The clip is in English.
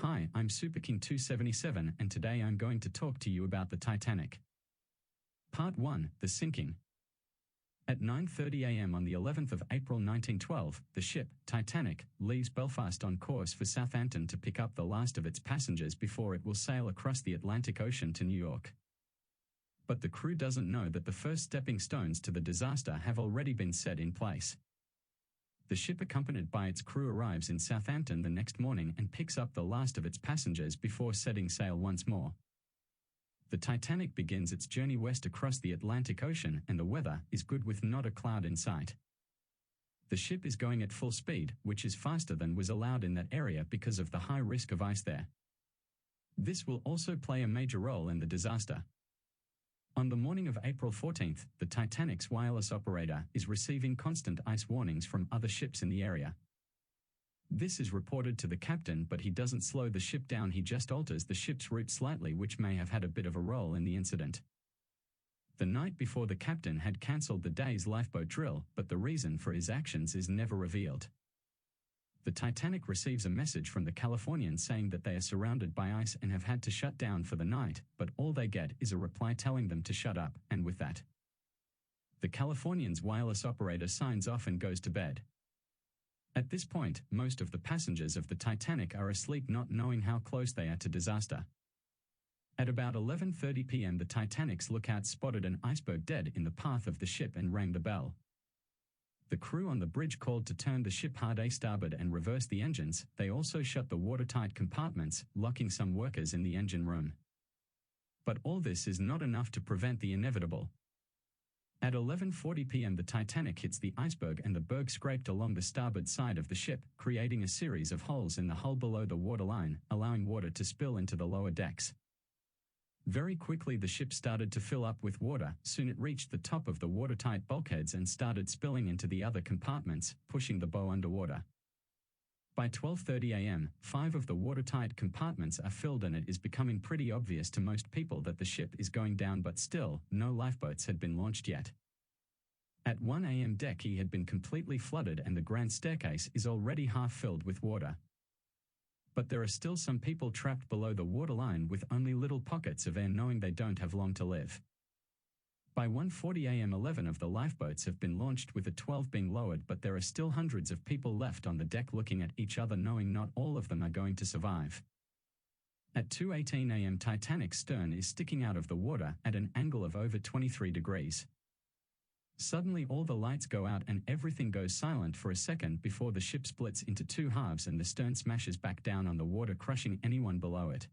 Hi, I'm SuperKing277 and today I'm going to talk to you about the Titanic. Part 1, The Sinking. At 9:30 a.m. on the 11th of April 1912, the ship, Titanic, leaves Belfast on course for Southampton to pick up the last of its passengers before it will sail across the Atlantic Ocean to New York. But the crew doesn't know that the first stepping stones to the disaster have already been set in place. The ship, accompanied by its crew, arrives in Southampton the next morning and picks up the last of its passengers before setting sail once more. The Titanic begins its journey west across the Atlantic Ocean and the weather is good with not a cloud in sight. The ship is going at full speed, which is faster than was allowed in that area because of the high risk of ice there. This will also play a major role in the disaster. On the morning of April 14th, the Titanic's wireless operator is receiving constant ice warnings from other ships in the area. This is reported to the captain, but he doesn't slow the ship down, he just alters the ship's route slightly, which may have had a bit of a role in the incident. The night before, the captain had cancelled the day's lifeboat drill, but the reason for his actions is never revealed. The Titanic receives a message from the Californians saying that they are surrounded by ice and have had to shut down for the night, but all they get is a reply telling them to shut up, and with that, the Californians' wireless operator signs off and goes to bed. At this point, most of the passengers of the Titanic are asleep, not knowing how close they are to disaster. At about 11:30 p.m. the Titanic's lookout spotted an iceberg dead in the path of the ship and rang the bell. The crew on the bridge called to turn the ship hard a starboard and reverse the engines. They also shut the watertight compartments, locking some workers in the engine room. But all this is not enough to prevent the inevitable. At 11:40 p.m. the Titanic hits the iceberg and the berg scraped along the starboard side of the ship, creating a series of holes in the hull below the waterline, allowing water to spill into the lower decks. Very quickly the ship started to fill up with water. Soon it reached the top of the watertight bulkheads and started spilling into the other compartments, pushing the bow underwater. By 12:30 a.m., 5 of the watertight compartments are filled and it is becoming pretty obvious to most people that the ship is going down, but still, no lifeboats had been launched yet. At 1 a.m. deck E had been completely flooded and the grand staircase is already half filled with water. But there are still some people trapped below the waterline with only little pockets of air, knowing they don't have long to live. By 1:40 a.m. 11 of the lifeboats have been launched, with the 12 being lowered, but there are still hundreds of people left on the deck looking at each other, knowing not all of them are going to survive. At 2:18 a.m. Titanic's stern is sticking out of the water at an angle of over 23 degrees. Suddenly all the lights go out and everything goes silent for a second before the ship splits into two halves and the stern smashes back down on the water, crushing anyone below it.